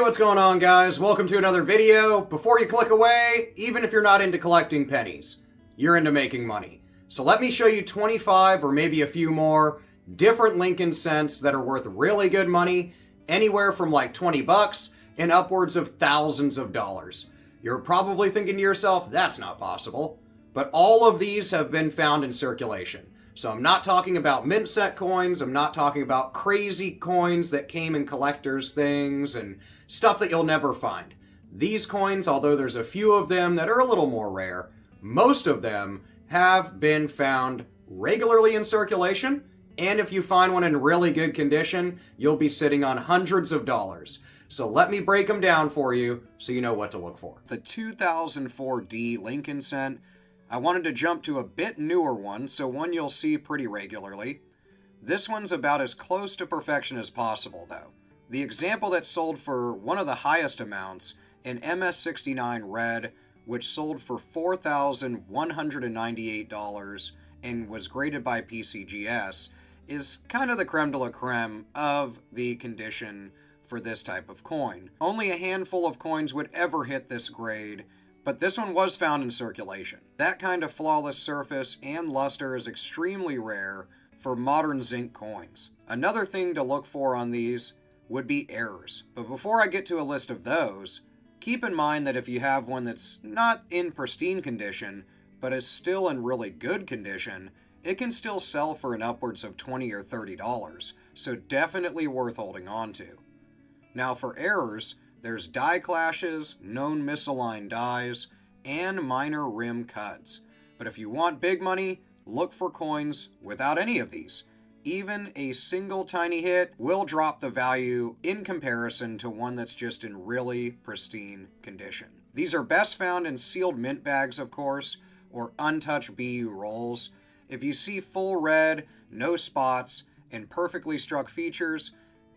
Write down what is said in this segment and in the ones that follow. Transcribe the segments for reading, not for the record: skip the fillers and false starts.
what's going on, guys? Welcome to another video. Before you click away, even if you're not into collecting pennies, you're into making money. So let me show you 25 or maybe a few more different Lincoln cents that are worth really good money, anywhere from like 20 bucks and upwards of thousands of dollars. You're probably thinking to yourself, that's not possible. But all of these have been found in circulation. So I'm not talking about mint set coins, I'm not talking about crazy coins that came in collectors' things and stuff that you'll never find. These coins, although there's a few of them that are a little more rare, most of them have been found regularly in circulation, and if you find one in really good condition, you'll be sitting on hundreds of dollars. So let me break them down for you so you know what to look for. The 2004 D Lincoln cent. I wanted to jump to a bit newer one, so one you'll see pretty regularly. This one's about as close to perfection as possible, though. The example that sold for one of the highest amounts, an MS69 Red, which sold for $4,198 and was graded by PCGS, is kind of the creme de la creme of the condition for this type of coin. Only a handful of coins would ever hit this grade, but this one was found in circulation. That kind of flawless surface and luster is extremely rare for modern zinc coins. Another thing to look for on these would be errors. But before I get to a list of those, keep in mind that if you have one that's not in pristine condition, but is still in really good condition, it can still sell for an upwards of $20 or $30, so definitely worth holding on to. Now for errors, there's die clashes, known misaligned dies, and minor rim cuts. But if you want big money, look for coins without any of these. Even a single tiny hit will drop the value in comparison to one that's just in really pristine condition. These are best found in sealed mint bags, of course, or untouched BU rolls. If you see full red, no spots, and perfectly struck features,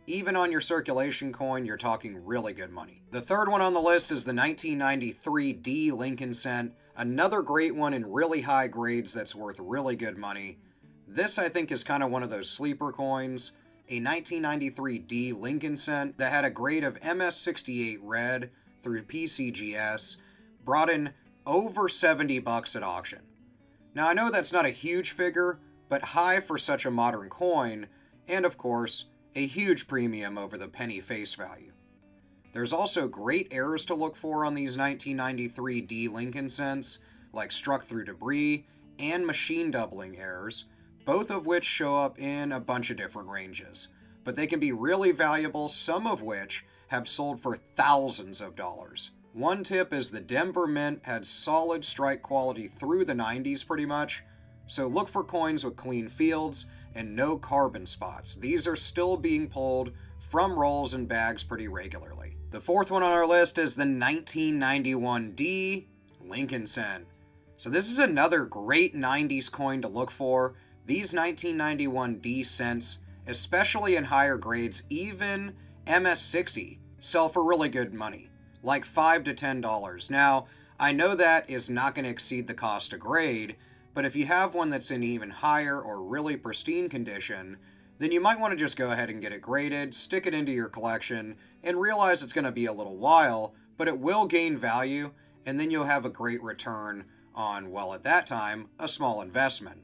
even on your circulation coin, you're talking really good money. The third one on the list is the 1993 D Lincoln cent, another great one in really high grades that's worth really good money. This, I think, is kind of one of those sleeper coins, a 1993 D Lincoln cent that had a grade of MS68 Red through PCGS, brought in over 70 bucks at auction. Now, I know that's not a huge figure, but high for such a modern coin, and of course, a huge premium over the penny face value. There's also great errors to look for on these 1993 D Lincoln cents, like struck through debris and machine doubling errors, both of which show up in a bunch of different ranges. But they can be really valuable, some of which have sold for thousands of dollars. One tip is the Denver Mint had solid strike quality through the 90s pretty much, so look for coins with clean fields and no carbon spots. These are still being pulled from rolls and bags pretty regularly. The fourth one on our list is the 1991 D Lincoln cent. So this is another great 90s coin to look for. These 1991 D cents, especially in higher grades, even MS60, sell for really good money, like $5 to $10. Now, I know that is not going to exceed the cost to grade, but if you have one that's in even higher or really pristine condition, then you might want to just go ahead and get it graded, stick it into your collection, and realize it's going to be a little while, but it will gain value, and then you'll have a great return on, well, at that time, a small investment.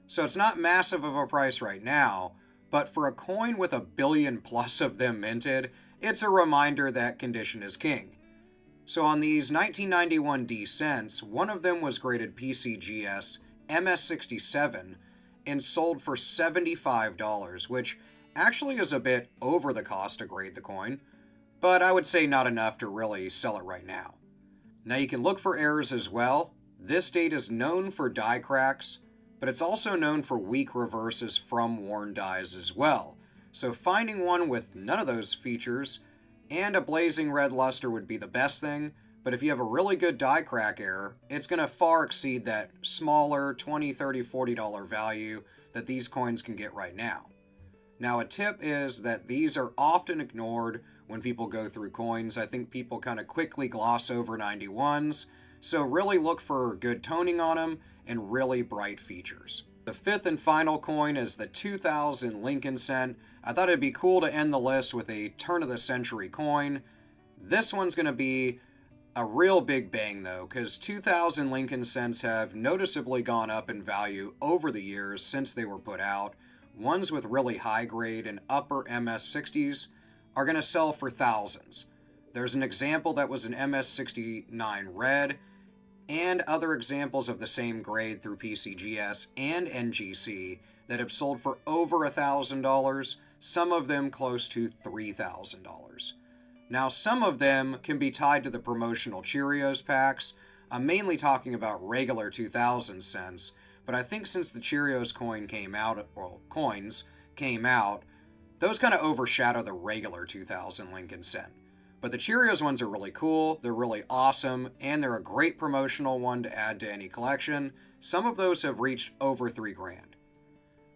So it's not massive of a price right now, but for a coin with 1 billion plus of them minted, it's a reminder that condition is king. So on these 1991 D cents, one of them was graded PCGS MS67 and sold for $75, which actually is a bit over the cost to grade the coin, but I would say not enough to really sell it right now. Now you can look for errors as well. This date is known for die cracks, but it's also known for weak reverses from worn dies as well. So finding one with none of those features and a blazing red luster would be the best thing, but if you have a really good die crack error, it's going to far exceed that smaller $20, $30, $40 value that these coins can get right now. Now a tip is that these are often ignored when people go through coins. I think people kind of quickly gloss over 91s, so really look for good toning on them and really bright features. The fifth and final coin is the 2000 Lincoln cent. I thought it'd be cool to end the list with a turn-of-the-century coin. This one's going to be a real big bang though, because 2000 Lincoln cents have noticeably gone up in value over the years since they were put out. Ones with really high grade and upper MS60s are going to sell for thousands. There's an example that was an MS69 red, and other examples of the same grade through PCGS and NGC that have sold for over $1,000, some of them close to $3,000. Now, some of them can be tied to the promotional Cheerios packs. I'm mainly talking about regular 2000 cents, but I think since the Cheerios coins came out, those kind of overshadow the regular 2000 Lincoln cent. But the Cheerios ones are really cool, they're really awesome, and they're a great promotional one to add to any collection. Some of those have reached over $3,000.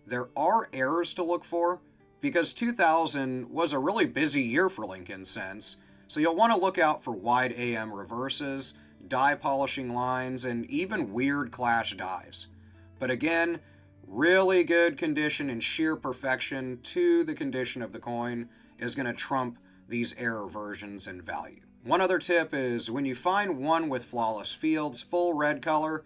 There are errors to look for, because 2000 was a really busy year for Lincoln cents, so you'll want to look out for wide AM reverses, die polishing lines, and even weird clash dies. But again, really good condition and sheer perfection to the condition of the coin is going to trump these error versions in value. One other tip is when you find one with flawless fields, full red color,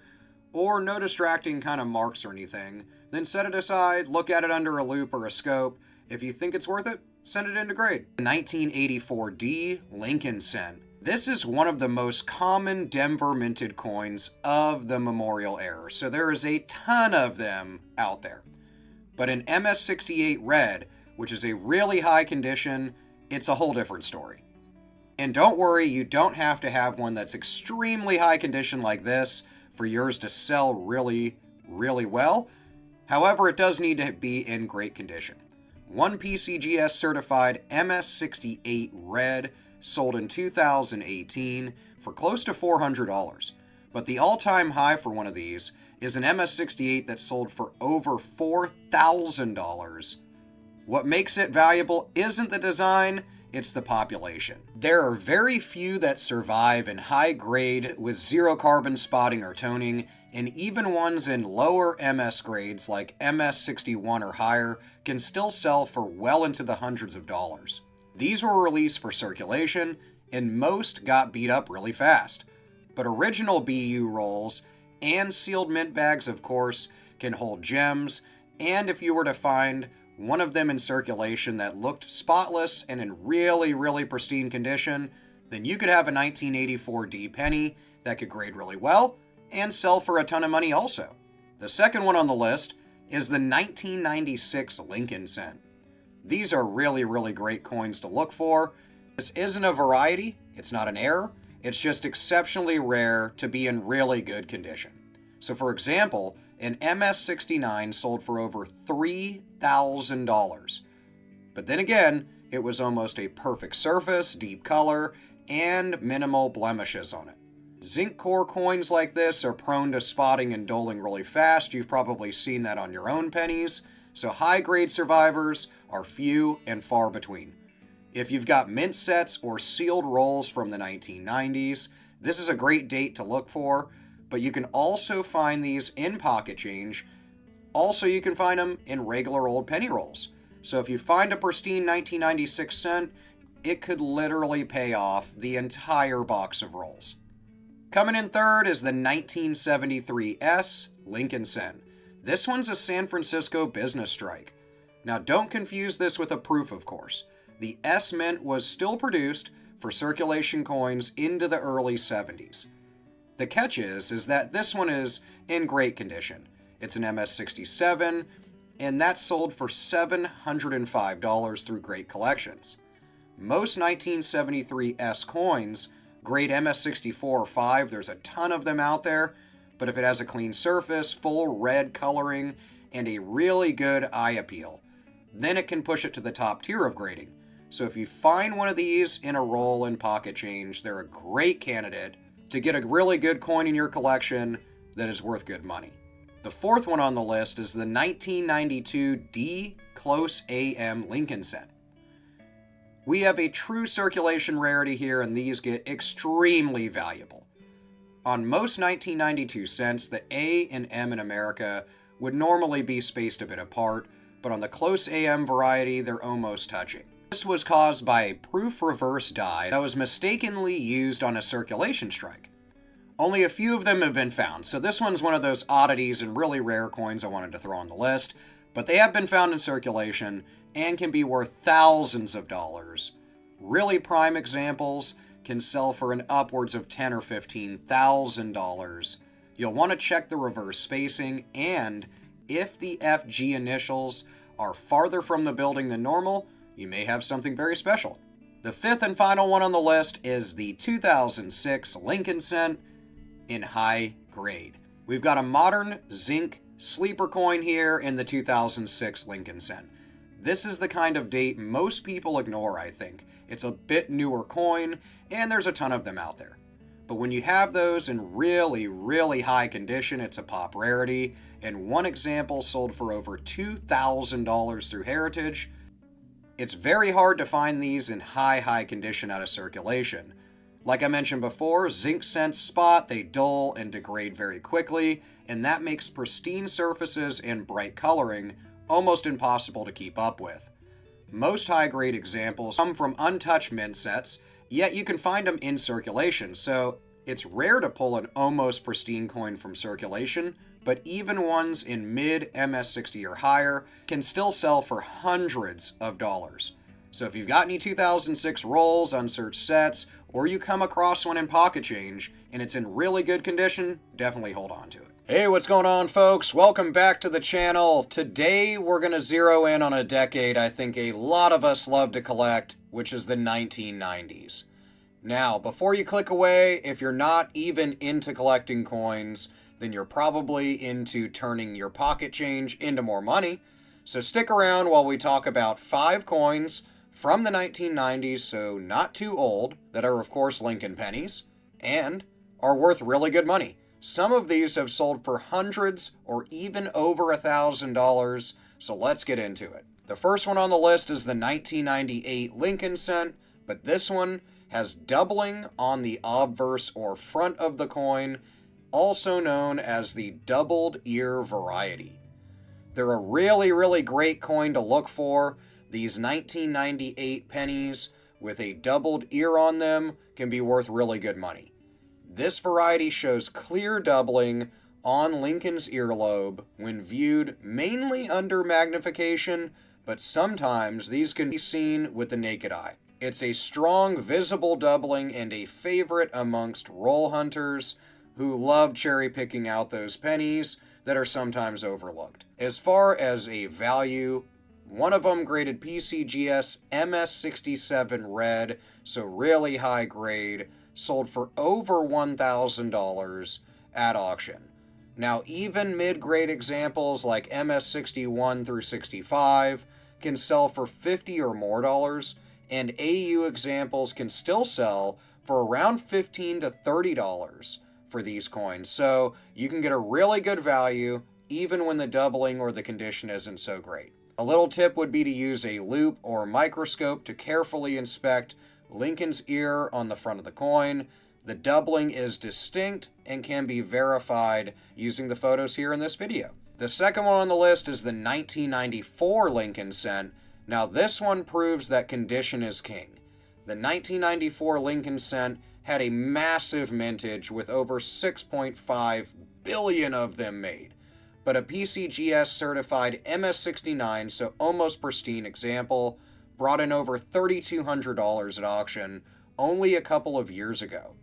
or no distracting kind of marks or anything, then set it aside, look at it under a loupe or a scope. If you think it's worth it, send it into grade. The 1984D Lincoln cent. This is one of the most common Denver minted coins of the Memorial era, so there is a ton of them out there. But in MS68 red, which is a really high condition, it's a whole different story. And don't worry, you don't have to have one that's extremely high condition like this for yours to sell really, really well. However, it does need to be in great condition. One PCGS certified MS68 red sold in 2018 for close to $400. But the all-time high for one of these is an MS68 that sold for over $4,000. What makes it valuable isn't the design, it's the population. There are very few that survive in high grade with zero carbon spotting or toning, and even ones in lower MS grades like MS61 or higher can still sell for well into the hundreds of dollars. These were released for circulation, and most got beat up really fast. But original BU rolls and sealed mint bags, of course, can hold gems, and if you were to find one of them in circulation that looked spotless and in really, really pristine condition, then you could have a 1984D penny that could grade really well and sell for a ton of money also. The second one on the list is the 1996 Lincoln cent. These are really, really great coins to look for. This isn't a variety, it's not an error, it's just exceptionally rare to be in really good condition. So for example, an MS69 sold for over $3,000. But then again, it was almost a perfect surface, deep color, and minimal blemishes on it. Zinc core coins like this are prone to spotting and doling really fast. You've probably seen that on your own pennies. So high-grade survivors are few and far between. If you've got mint sets or sealed rolls from the 1990s, this is a great date to look for, but you can also find these in pocket change. Also, you can find them in regular old penny rolls. So if you find a pristine 1996 cent, it could literally pay off the entire box of rolls. Coming in third is the 1973 S Lincoln cent. This one's a San Francisco business strike. Now don't confuse this with a proof, of course. The S mint was still produced for circulation coins into the early 70s. The catch is that this one is in great condition. It's an MS67, and that's sold for $705 through great collections. Most 1973 S coins grade MS64 or 5, there's a ton of them out there, but if it has a clean surface, full red coloring, and a really good eye appeal, then it can push it to the top tier of grading. So if you find one of these in a roll in pocket change, they're a great candidate to get a really good coin in your collection that is worth good money. The fourth one on the list is the 1992 D Close AM Lincoln cent. We have a true circulation rarity here, and these get extremely valuable. On most 1992 cents, the A and M in America would normally be spaced a bit apart, but on the Close AM variety, they're almost touching. This was caused by a proof reverse die that was mistakenly used on a circulation strike. Only a few of them have been found, so this one's one of those oddities and really rare coins I wanted to throw on the list, but they have been found in circulation and can be worth thousands of dollars. Really prime examples can sell for an upwards of $10,000 or $15,000. You'll want to check the reverse spacing, and if the FG initials are farther from the building than normal, you may have something very special. The fifth and final one on the list is the 2006 Lincoln cent in high grade. We've got a modern Zinc sleeper coin here in the 2006 Lincoln cent. This is the kind of date most people ignore, I think. It's a bit newer coin, and there's a ton of them out there. But when you have those in really, really high condition, it's a pop rarity, and one example sold for over $2,000 through Heritage. It's very hard to find these in high condition out of circulation. Like I mentioned before, Zinc cents spot, they dull and degrade very quickly, and that makes pristine surfaces and bright coloring almost impossible to keep up with. Most high-grade examples come from untouched mint sets, yet you can find them in circulation, so it's rare to pull an almost pristine coin from circulation, but even ones in mid MS60 or higher can still sell for hundreds of dollars. So if you've got any 2006 rolls, unsearched sets, or you come across one in pocket change and it's in really good condition, definitely hold on to it. Hey, what's going on, folks? Welcome back to the channel. Today we're going to zero in on a decade I think a lot of us love to collect, which is the 1990s. Now, before you click away, if you're not even into collecting coins, then you're probably into turning your pocket change into more money. So stick around while we talk about 5 coins from the 1990s, so not too old, that are of course Lincoln pennies, and are worth really good money. Some of these have sold for hundreds or even over $1,000, so let's get into it. The first one on the list is the 1998 Lincoln cent, but this one has doubling on the obverse or front of the coin, also known as the doubled ear variety. They're a really great coin to look for. These 1998 pennies with a doubled ear on them can be worth really good money. This variety shows clear doubling on Lincoln's earlobe when viewed mainly under magnification, but sometimes these can be seen with the naked eye. It's a strong visible doubling and a favorite amongst roll hunters who love cherry picking out those pennies that are sometimes overlooked. As far as a value, one of them graded PCGS MS67 red, so really high grade, sold for over $1,000 at auction. Now, even mid-grade examples like MS61 through 65 can sell for $50 or more dollars, and AU examples can still sell for around $15 to $30 for these coins. So you can get a really good value even when the doubling or the condition isn't so great. A little tip would be to use a loupe or microscope to carefully inspect Lincoln's ear on the front of the coin. The doubling is distinct and can be verified using the photos here in this video. The second one on the list is the 1994 Lincoln cent. Now this one proves that condition is king. The 1994 Lincoln cent had a massive mintage with over 6.5 billion of them made. But a PCGS certified MS69, so almost pristine example, brought in over $3,200 at auction only a couple of years ago.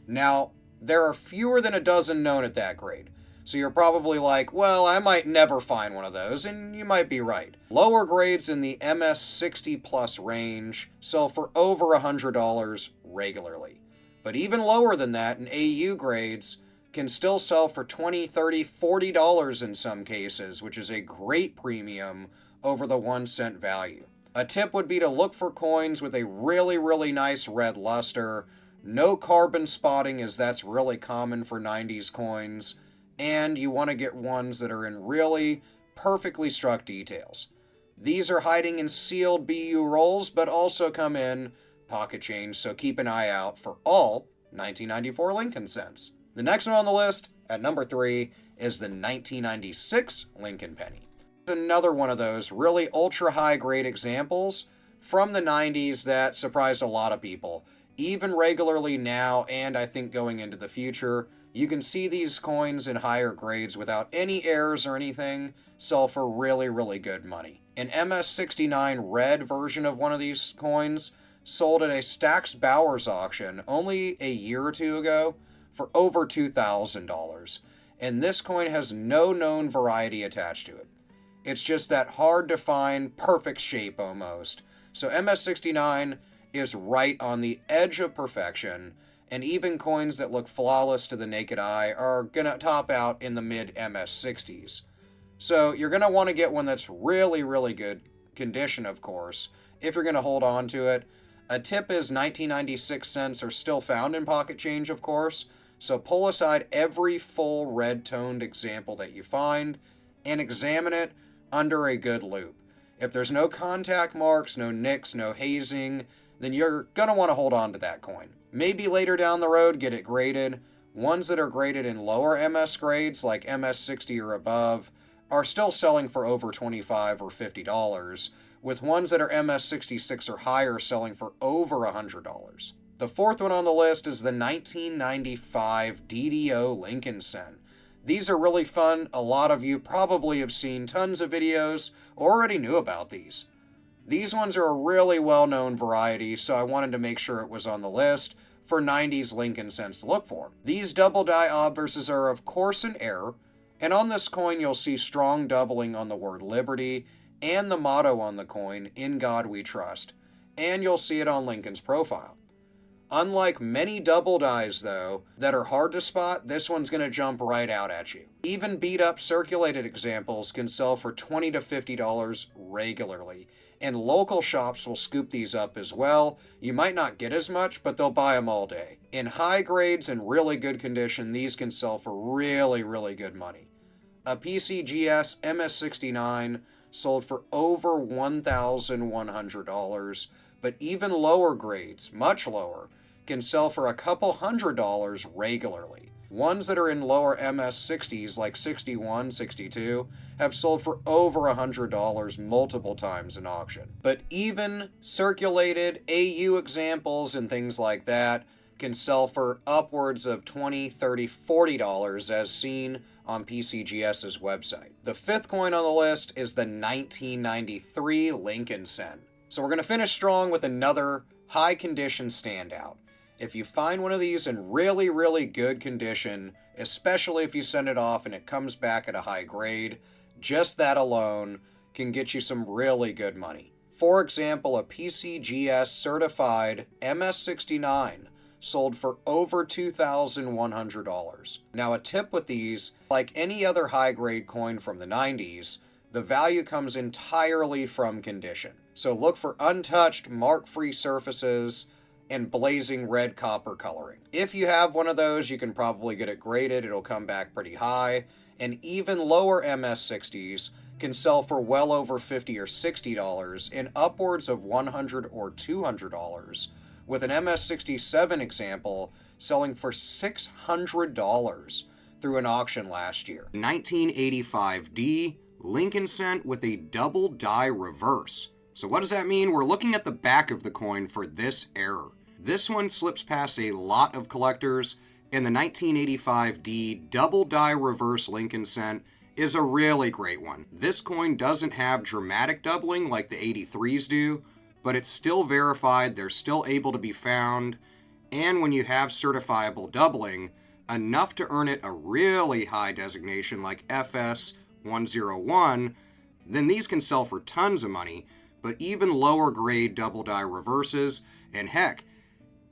Now, there are fewer than a dozen known at that grade, so you're probably like, well, I might never find one of those, and you might be right. Lower grades in the MS60 plus range sell for over $100 regularly. But even lower than that in AU grades can still sell for $20, $30, $40 in some cases, which is a great premium over the 1 cent value. A tip would be to look for coins with a really nice red luster, no carbon spotting as that's really common for 90s coins, and you want to get ones that are in really perfectly struck details. These are hiding in sealed BU rolls, but also come in pocket change, so keep an eye out for all 1994 Lincoln cents. The next one on the list, at number 3, is the 1996 Lincoln penny. Another one of those really ultra high grade examples from the 90s that surprised a lot of people. Even regularly now, and I think going into the future, you can see these coins in higher grades without any errors or anything sell for really, really good money. An MS69 red version of one of these coins sold at a Stax Bowers auction only a year or two ago for over $2,000. And this coin has no known variety attached to it. It's just that hard to find, perfect shape almost. So MS69 is right on the edge of perfection, and even coins that look flawless to the naked eye are going to top out in the mid MS60s. So you're going to want to get one that's really, really good condition, of course, if you're going to hold on to it. A tip is 1996 cents are still found in pocket change, of course, so pull aside every full red-toned example that you find and examine it under a good loupe. If there's no contact marks, no nicks, no hazing, then you're going to want to hold on to that coin. Maybe later down the road, get it graded. Ones that are graded in lower MS grades, like MS60 or above, are still selling for over $25 or $50, with ones that are MS66 or higher selling for over $100. The fourth one on the list is the 1995 DDO Lincoln Cent. These are really fun. A lot of you probably have seen tons of videos or already knew about these. These ones are a really well-known variety, so I wanted to make sure it was on the list for 90s Lincoln Cents to look for. These double die obverses are of course an error, and on this coin you'll see strong doubling on the word Liberty and the motto on the coin, "In God We Trust," and you'll see it on Lincoln's profile. Unlike many double dies, though, that are hard to spot, this one's going to jump right out at you. Even beat-up circulated examples can sell for $20 to $50 regularly, and local shops will scoop these up as well. You might not get as much, but they'll buy them all day. In high grades and really good condition, these can sell for really, really good money. A PCGS MS69 sold for over $1,100, but even lower grades, much lower, can sell for a couple $100s regularly. Ones that are in lower MS60s, like 61, 62, have sold for over $100 multiple times in auction. But even circulated AU examples and things like that can sell for upwards of $20, $30, $40 as seen on PCGS's website. The fifth coin on the list is the 1993 Lincoln Cent. So we're going to finish strong with another high condition standout. If you find one of these in really, really good condition, especially if you send it off and it comes back at a high grade, just that alone can get you some really good money. For example, a PCGS certified MS69 sold for over $2,100. Now, a tip with these, like any other high-grade coin from the 90s, the value comes entirely from condition. So look for untouched, mark-free surfaces and blazing red copper coloring. If you have one of those, you can probably get it graded. It'll come back pretty high. And even lower MS60s can sell for well over $50 or $60 and upwards of $100 or $200, with an MS67 example selling for $600 through an auction last year. 1985D Lincoln Cent with a double die reverse. So what does that mean? We're looking at the back of the coin for this error. This one slips past a lot of collectors, and the 1985D double die reverse Lincoln Cent is a really great one. This coin doesn't have dramatic doubling like the 83s do, but it's still verified, they're still able to be found, and when you have certifiable doubling, enough to earn it a really high designation like FS101, then these can sell for tons of money. But even lower grade double die reverses, and heck,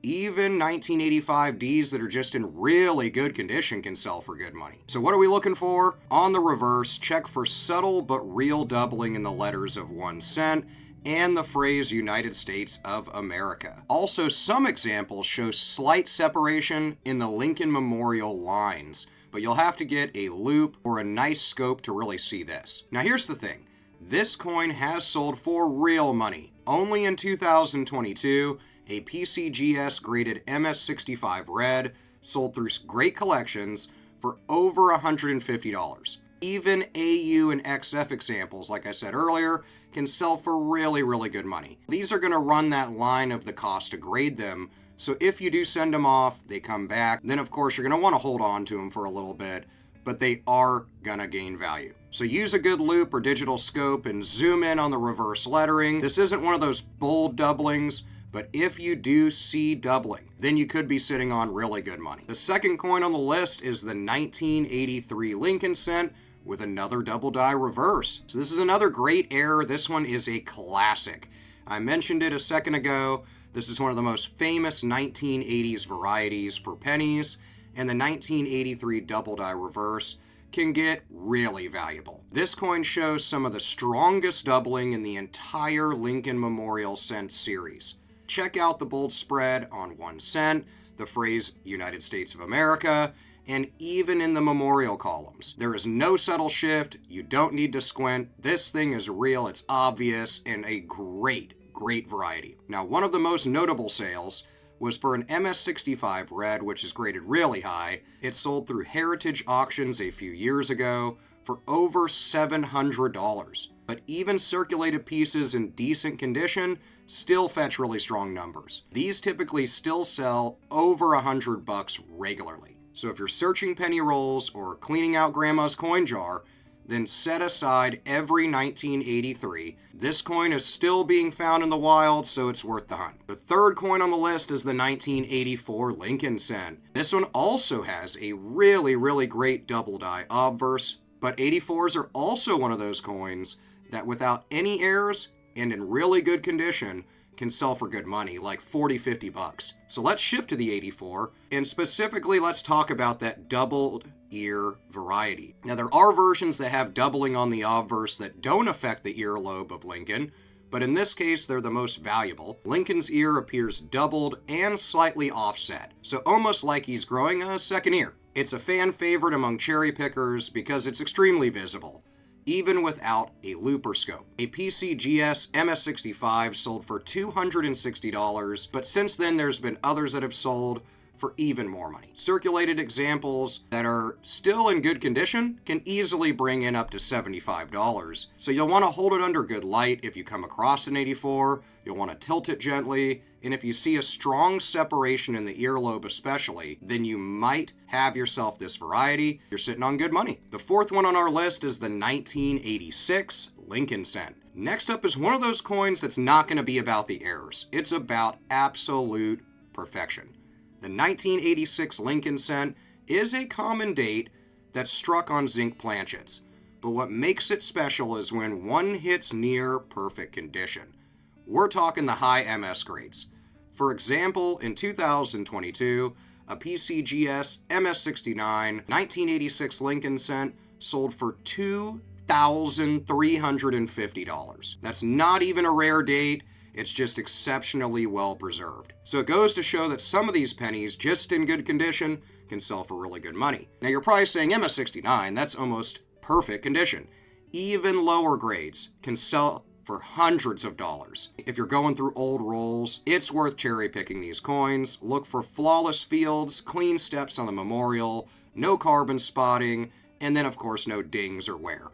even 1985Ds that are just in really good condition can sell for good money. So what are we looking for? On the reverse, check for subtle but real doubling in the letters of 1 cent and the phrase United States of America. Also, some examples show slight separation in the Lincoln Memorial lines, but you'll have to get a loupe or a nice scope to really see this. Now here's the thing. This coin has sold for real money. Only in 2022, a PCGS graded MS65 red sold through great collections for over $150. Even AU and XF examples, like I said earlier, can sell for really, really good money. These are going to run that line of the cost to grade them, so if you do send them off, they come back, then of course you're going to want to hold on to them for a little bit, but they are going to gain value. So use a good loupe or digital scope and zoom in on the reverse lettering. This isn't one of those bold doublings, but if you do see doubling, then you could be sitting on really good money. The second coin on the list is the 1983 Lincoln cent with another double die reverse. So this is another great error. This one is a classic. I mentioned it a second ago. This is one of the most famous 1980s varieties for pennies, and the 1983 double die reverse can get really valuable. This coin shows some of the strongest doubling in the entire Lincoln Memorial cent series. Check out the bold spread on 1 cent, the phrase United States of America, and even in the memorial columns. There is no subtle shift. You don't need to squint. This thing is real, it's obvious, and a great variety. Now, one of the most notable sales was for an MS65 red, which is graded really high. It sold through Heritage auctions a few years ago for over $700. But even circulated pieces in decent condition still fetch really strong numbers. These typically still sell over $100 regularly. So if you're searching penny rolls or cleaning out grandma's coin jar, then set aside every 1983. This coin is still being found in the wild, so it's worth the hunt. The third coin on the list is the 1984 Lincoln cent. This one also has a really great double die obverse, but 84s are also one of those coins that without any errors and in really good condition can sell for good money, like $40-50. So let's shift to the 84, and specifically let's talk about that doubled ear variety. Now there are versions that have doubling on the obverse that don't affect the earlobe of Lincoln, but in this case they're the most valuable. Lincoln's ear appears doubled and slightly offset, so almost like he's growing a second ear. It's a fan favorite among cherry pickers because it's extremely visible, even without a loupe or scope. A PCGS MS65 sold for $260, but since then there's been others that have sold for even more money. Circulated examples that are still in good condition can easily bring in up to $75. So you'll want to hold it under good light if you come across an 84, you'll want to tilt it gently, and if you see a strong separation in the earlobe especially, then you might have yourself this variety. You're sitting on good money. The fourth one on our list is the 1986 Lincoln cent. Next up is one of those coins that's not going to be about the errors. It's about absolute perfection. The 1986 Lincoln cent is a common date that's struck on zinc planchets, but what makes it special is when one hits near perfect condition. We're talking the high MS grades. For example, in 2022, a PCGS MS69 1986 Lincoln cent sold for $2,350. That's not even a rare date. It's just exceptionally well preserved. So it goes to show that some of these pennies, just in good condition, can sell for really good money. Now you're probably saying MS69, that's almost perfect condition. Even lower grades can sell for hundreds of dollars. If you're going through old rolls, it's worth cherry picking these coins. Look for flawless fields, clean steps on the memorial, no carbon spotting, and then of course no dings or wear.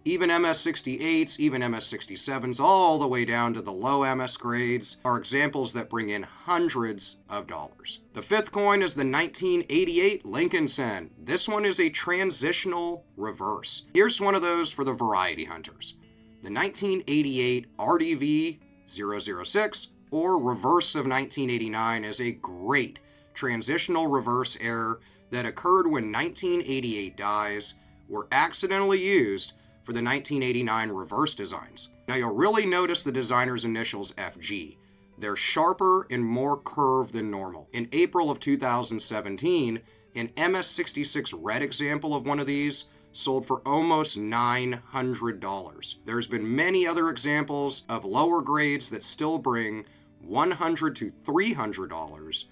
Even MS68s, even MS67s, all the way down to the low MS grades are examples that bring in hundreds of dollars. The fifth coin is the 1988 Lincoln cent. This one is a transitional reverse. Here's one of those for the variety hunters. The 1988 RDV 006 or reverse of 1989 is a great transitional reverse error that occurred when 1988 dies were accidentally used for the 1989 reverse designs. Now you'll really notice the designer's initials FG. They're sharper and more curved than normal. In April of 2017, an MS66 red example of one of these sold for almost $900. There's been many other examples of lower grades that still bring $100 to $300.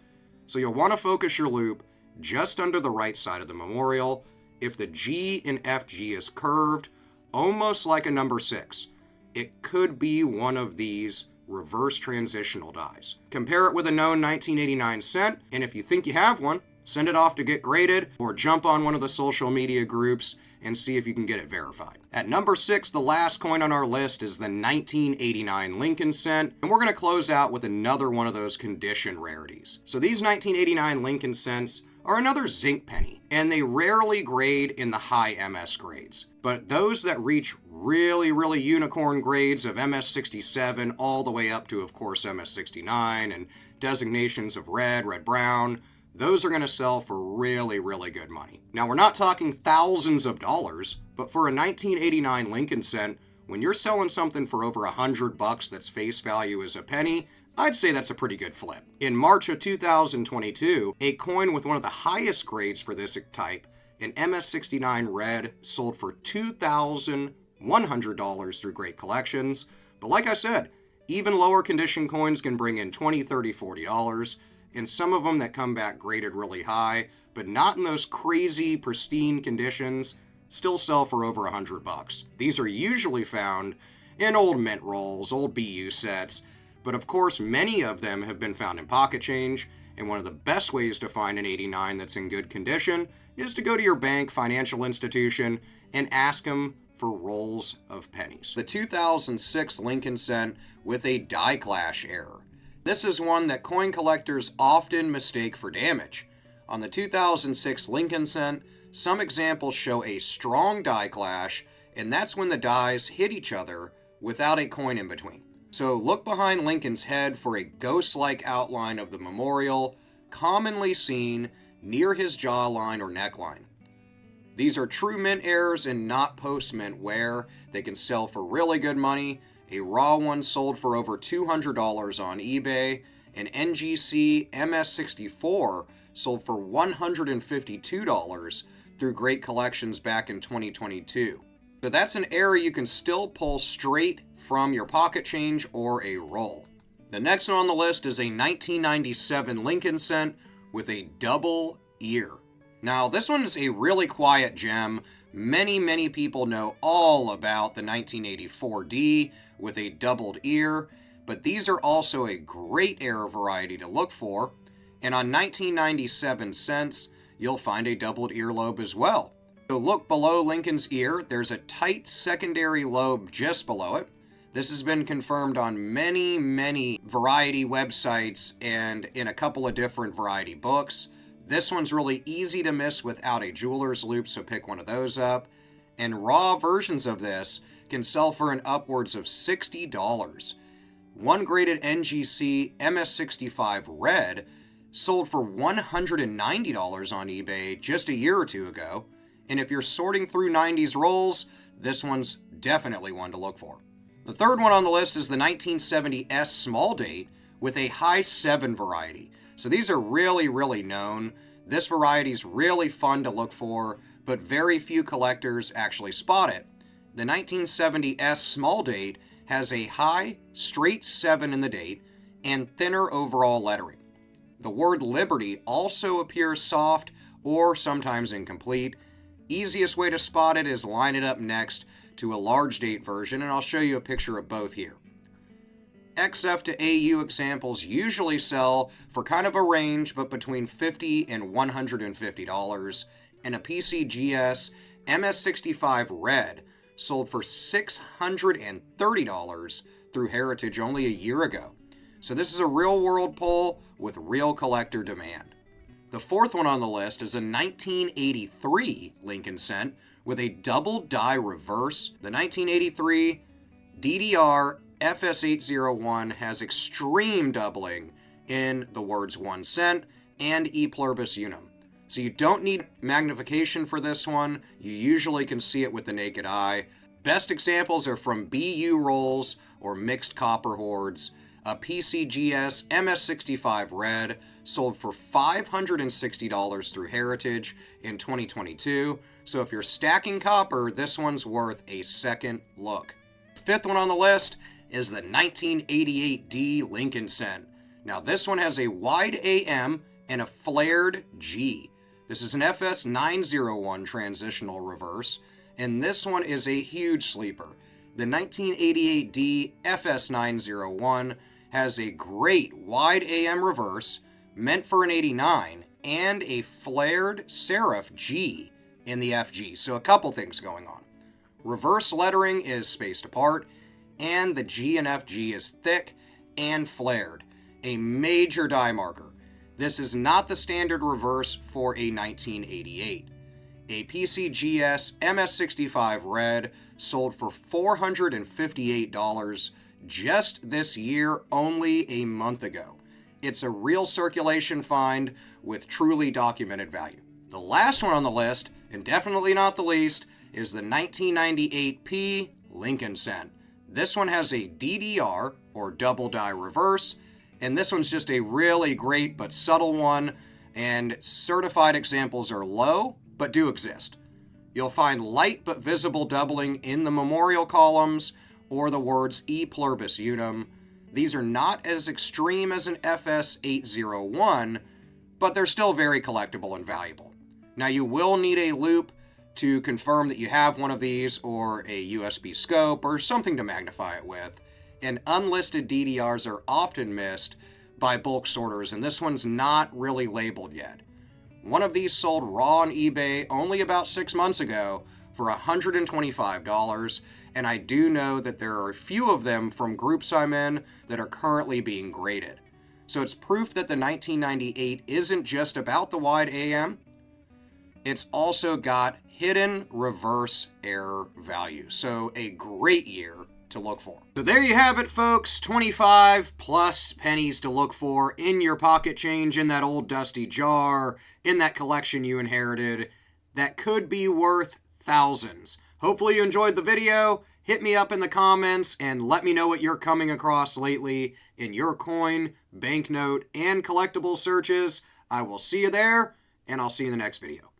So you'll want to focus your loupe just under the right side of the memorial. If the G in FG is curved, almost like a number 6, it could be one of these reverse transitional dies. Compare it with a known 1989 cent, and if you think you have one, Send it off to get graded, or jump on one of the social media groups and see if you can get it verified. At number 6, the last coin on our list is the 1989 Lincoln cent, and we're going to close out with another one of those condition rarities. So these 1989 Lincoln cents are another zinc penny, and they rarely grade in the high MS grades. But those that reach really unicorn grades of MS67 all the way up to, of course, MS69 and designations of red, brown, those are going to sell for really good money. Now, we're not talking thousands of dollars, but for a 1989 Lincoln cent, when you're selling something for over $100 that's face value as a penny, I'd say that's a pretty good flip. In March of 2022, a coin with one of the highest grades for this type, an MS69 red, sold for $2,100 through great collections. But like I said, even lower condition coins can bring in $20, $30, $40, and some of them that come back graded really high, but not in those crazy pristine conditions, still sell for over $100. These are usually found in old mint rolls, old BU sets, but of course many of them have been found in pocket change, and one of the best ways to find an 89 that's in good condition is to go to your bank, financial institution, and ask them for rolls of pennies. The 2006 Lincoln cent with a die clash error. This is one that coin collectors often mistake for damage. On the 2006 Lincoln cent, some examples show a strong die clash, and that's when the dies hit each other without a coin in between. So look behind Lincoln's head for a ghost-like outline of the memorial, commonly seen near his jawline or neckline. These are true mint errors and not post-mint wear. They can sell for really good money. A raw one sold for over $200 on eBay. An NGC MS64 sold for $152 through great collections back in 2022. So that's an error you can still pull straight from your pocket change or a roll. The next one on the list is a 1997 Lincoln cent with a double ear. Now, this one is a really quiet gem. Many people know all about the 1984D with a doubled ear, but these are also a great error variety to look for. And on 1997 cents, you'll find a doubled earlobe as well. So look below Lincoln's ear, there's a tight secondary lobe just below it. This has been confirmed on many variety websites and in a couple of different variety books. This one's really easy to miss without a jeweler's loop, so pick one of those up. And raw versions of this can sell for an upwards of $60. One graded NGC MS65 red sold for $190 on eBay just a year or two ago. And if you're sorting through 90s rolls, this one's definitely one to look for. The third one on the list is the 1970S small date with a high 7 variety. So these are really known. This variety is really fun to look for, but very few collectors actually spot it. The 1970S small date has a high, straight 7 in the date and thinner overall lettering. The word Liberty also appears soft or sometimes incomplete. Easiest way to spot it is line it up next to a large date version, and I'll show you a picture of both here. XF to AU examples usually sell for kind of a range, but between $50 and $150, and a PCGS MS65 red sold for $630 through Heritage only a year ago. So this is a real-world pull with real collector demand. The fourth one on the list is a 1983 Lincoln cent with a double die reverse. The 1983 DDR FS801 has extreme doubling in the words 1 cent and E pluribus unum. So you don't need magnification for this one. You usually can see it with the naked eye. Best examples are from BU rolls or mixed copper hoards. A PCGS MS65 red sold for $560 through Heritage in 2022. So if you're stacking copper, this one's worth a second look. Fifth one on the list is the 1988D Lincoln cent. Now this one has a wide AM and a flared G. This is an FS901 transitional reverse, and this one is a huge sleeper. The 1988D FS901 has a great wide AM reverse meant for an 89, and a flared serif G in the FG. So a couple things going on. Reverse lettering is spaced apart, and the G in FG is thick and flared, a major die marker. This is not the standard reverse for a 1988. A PCGS MS65 Red sold for $458 just this year, only a month ago. It's a real circulation find with truly documented value. The last one on the list, and definitely not the least, is the 1998P Lincoln Cent. This one has a DDR, or double die reverse, and this one's just a really great but subtle one, and certified examples are low, but do exist. You'll find light but visible doubling in the memorial columns, or the words E pluribus unum. These are not as extreme as an FS801, but they're still very collectible and valuable. Now you will need a loop to confirm that you have one of these, or a USB scope, or something to magnify it with, and unlisted DDRs are often missed by bulk sorters, and this one's not really labeled yet. One of these sold raw on eBay only about 6 months ago for $125, and I do know that there are a few of them from groups I'm in that are currently being graded. So it's proof that the 1998 isn't just about the wide AM, it's also got hidden reverse error value. So a great year to look for. So there you have it, folks. 25 plus pennies to look for in your pocket change, in that old dusty jar, in that collection you inherited, that could be worth thousands. Hopefully you enjoyed the video. Hit me up in the comments and let me know what you're coming across lately in your coin, banknote, and collectible searches. I will see you there, and I'll see you in the next video.